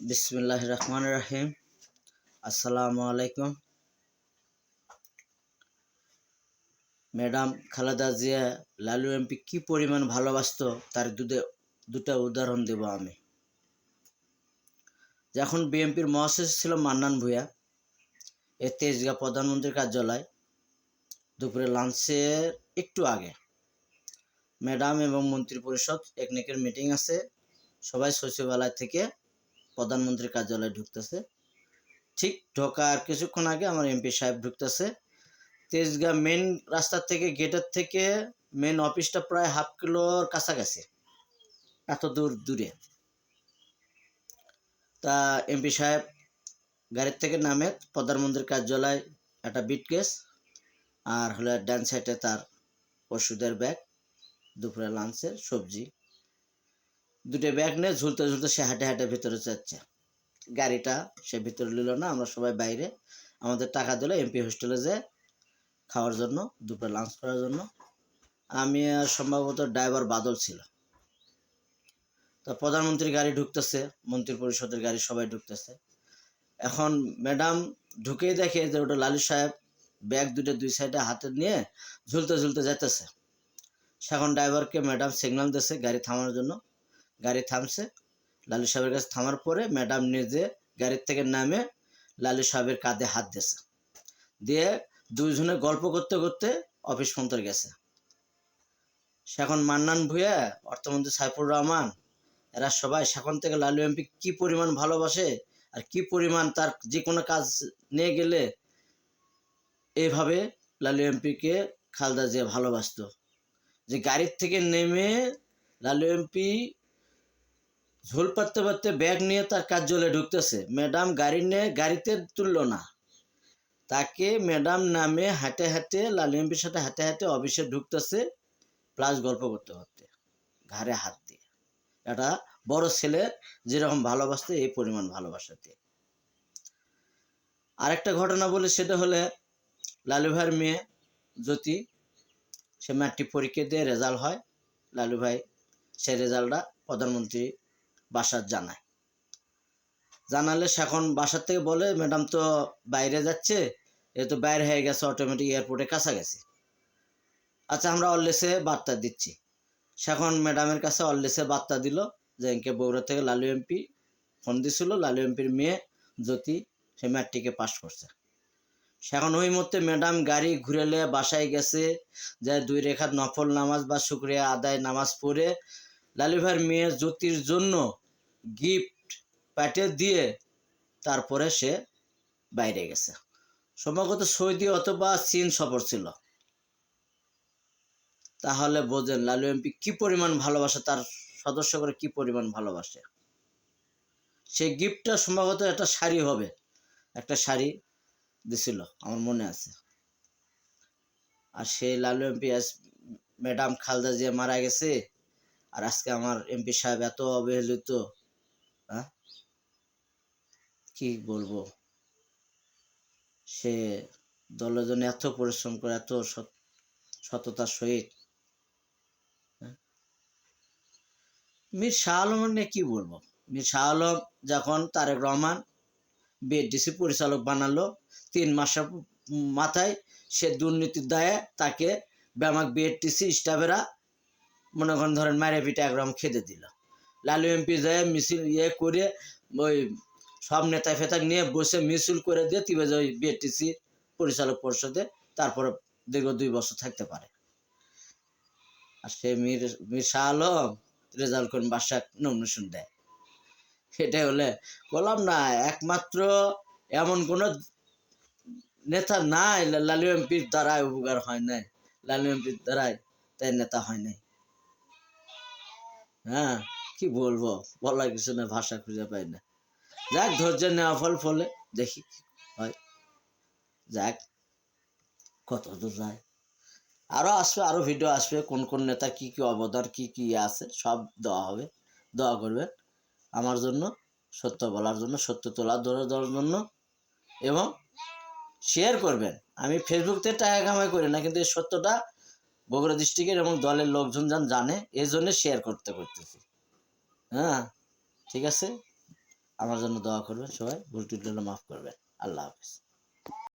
বিসমিল্লাহির রহমানির রহিম। আসসালামু আলাইকুম। ম্যাডাম খালেদা জিয়া লালু এমপি কি পরিমাণ ভালোবাসতো তার দুটা উদাহরণ দেব আমি। যখন বিএনপির মহাসচিব ছিল মান্নান ভূঁইয়া, এই তেজগাঁ প্রধানমন্ত্রীর কার্যালয় দুপুরে লাঞ্চের একটু আগে ম্যাডাম এবং মন্ত্রী পরিষদ টেকনিক্যাল মিটিং আছে, সবাই সচিবালয় থেকে প্রধানমন্ত্রীর কার্যালয়ে ঢুকতেছে। ঠিক ঢোকার কিছুক্ষণ আগে আমার এমপি সাহেব ঢুকতেছে। তেজগাঁ মেন রাস্তার থেকে, গেটের থেকে মেন অফিসটা প্রায় হাফ কিলোর কাছাকাছি, এত দূরে। তা এমপি সাহেব গাড়ির থেকে নামে প্রধানমন্ত্রীর কার্যালয় একটা বিটকেস আর হলো ডান সাইডে তার ওষুধের ব্যাগ, দুপুরে লাঞ্চের সবজি, দুটো ব্যাগ নিয়ে ঝুলতে ঝুলতে সে হাঁটে হাঁটে ভিতরে যাচ্ছে। গাড়িটা সে ভিতরে নিল না, আমরা সবাই বাইরে। আমাদের টাকা দিল এমপি হোস্টেলে যে খাওয়ার জন্য, দুপুরে লাঞ্চ করার জন্য। আমি আর সম্ভবত ড্রাইভার বাদল ছিল। তো প্রধানমন্ত্রীর গাড়ি ঢুকতেছে, মন্ত্রী পরিষদের গাড়ি, সবাই ঢুকতেছে। এখন ম্যাডাম ঢুকেই দেখে যে ওটা লালু সাহেব ব্যাগ দুই সাইডে হাতে নিয়ে ঝুলতে ঝুলতে যেতেছে। সেখন ড্রাইভারকে ম্যাডাম সিগন্যাল দিয়েছে গাড়ি থামানোর জন্য। গাড়ি থামছে। লালু সাহেবের কাছে থামার পরে ম্যাডাম নিজে গাড়ির থেকে নামে লালু সাহেবের কাঁধে হাত দিয়েছে, দিয়ে দুইজনে গল্প করতে করতে অফিস পর্যন্ত গেছে। সেখন মান্নান ভূঁইয়া, অর্থমন্ত্রী সাইফুর রহমান, এরা সবাই সেখান থেকে লালু এমপি কি পরিমাণ ভালোবাসে আর কি পরিমাণ তার যে কোনো কাজ নিয়ে গেলে এইভাবে লালু এমপিকে খালেদা জিয়া ভালোবাসত। যে গাড়ির থেকে নেমে লালু এমপি ঝোল পাততে পাততে ব্যাগ নিয়ে তার কার্যালয়ে ঢুকতেছে, ম্যাডাম গাড়ি নিয়ে গাড়িতে তুললো না, তাকে ম্যাডাম নামে হাঁটে হাঁটে লালু এমপির সাথে হাঁটে হাঁটে অফিসে ঢুকতেছে, প্লাস গল্প করতে করতে ঘাড়ে হাত দিয়ে। এটা বড় ছেলে যেরকম ভালোবাসতে এই পরিমাণ ভালোবাসাতে। আরেকটা ঘটনা বলে, সেটা হলে লালু ভাইয়ের মেয়ে জ্যোতি, সে ম্যাট্রিক পরীক্ষা দিয়ে রেজাল্ট হয়। লালু ভাই সেই রেজাল্টটা প্রধানমন্ত্রী বাসার জানালে সেখন বাসার থেকে বলে ম্যাডাম তো বাইরে যাচ্ছে, এ তো বাইরে হয়ে গেছে, অটোমেটিক এয়ারপোর্টে কাছাকাছি। আচ্ছা, আমরা অল্লেসে বার্তা দিচ্ছি। সেখন ম্যাডামের কাছে অল্লেসে বার্তা দিল যে এনকে বগুড়া থেকে লালু এমপি ফোন দিছিল, লালু এমপির মেয়ে জ্যোতি সে ম্যাট্রিকে পাস করছে। সেখন ওই মধ্যে ম্যাডাম গাড়ি ঘুরেলে বাসায় গেছে, যে 2 রেখাত নফল নামাজ বা শুকরিয়া আদায় নামাজ পড়ে লালু ভাইয়ের মেয়ে জ্যোতির জন্য গিফট পাঠিয়ে দিয়ে তারপরে সে বাইরে গেছে। সম্ভবত সৌদি অথবা চীন সফর ছিল। তাহলে বোঝেন লালু এমপি কি পরিমাণ ভালোবাসে, তার সদস্য করে কি পরিমাণ ভালোবাসে। সেই গিফটটা সম্ভবত একটা শাড়ি হবে, একটা শাড়ি দিছিল আমার মনে আছে। আর সেই লালু এমপি আজ ম্যাডাম খালেদা জিয়া মারা গেছে, আর আজকে আমার এমপি সাহেব এত অবহেলিত। হ্যাঁ, কি বলবো, সে দলের জন্য এত পরিশ্রম করে, এত সততার সহিত। মীর শাহ আলমের নিয়ে কি বলবো। মীর শাহ আলম যখন তারেক রহমান বিএডিসি পরিচালক বানালো, 3 মাসের মাথায় সে দুর্নীতির দায়ে তাকে ব্যামাক বিএডিসি স্টাফেরা মনে করেন ধরেন মারে পিঠে একরকম খেতে দিল। লালু এমপি যায় মিছিল করে ওই সব নেতা ফেতা নিয়ে বসে মিছিল করে দিয়ে তিবে ওই বিএডিসি পরিচালক পরিষদে, তারপরে দীর্ঘ 2 বছর থাকতে পারে। আর সে মীর শাহ আলম রেজাল্ট করেন বাসায় নমিনেশন দেয়। সেটাই হলে বললাম না, একমাত্র এমন কোন নেতা নাই লালু এমপির দ্বারাই উপকার হয় নাই, লালু এমপির দ্বারাই তাই নেতা হয় নাই। হ্যাঁ, কি বলবো, বলার কিছু না, ভাষা খুঁজে পাই না। যাক, ধৈর্য নেওয়া ফলে দেখি হয়, যাক কত দূর যায়। আরো আসবে, আরো ভিডিও আসবে, কোন কোন নেতা কি কি অবদান কি কি আছে সব দেওয়া হবে। দোয়া করবেন আমার জন্য, সত্য বলার জন্য, সত্য তোলা ধরার জন্য, এবং শেয়ার করবেন। আমি ফেসবুক থেকে টাকা কামাই করি না, কিন্তু এই সত্যটা বগুড়া ডিস্ট্রিক্টের এবং দলের লোকজন জানে, এই জন্য শেয়ার করতেছি। হ্যাঁ, ঠিক আছে। আমার জন্য দোয়া করবেন সবাই, ভুল টুটলে মাফ করবেন। আল্লাহ হাফেজ।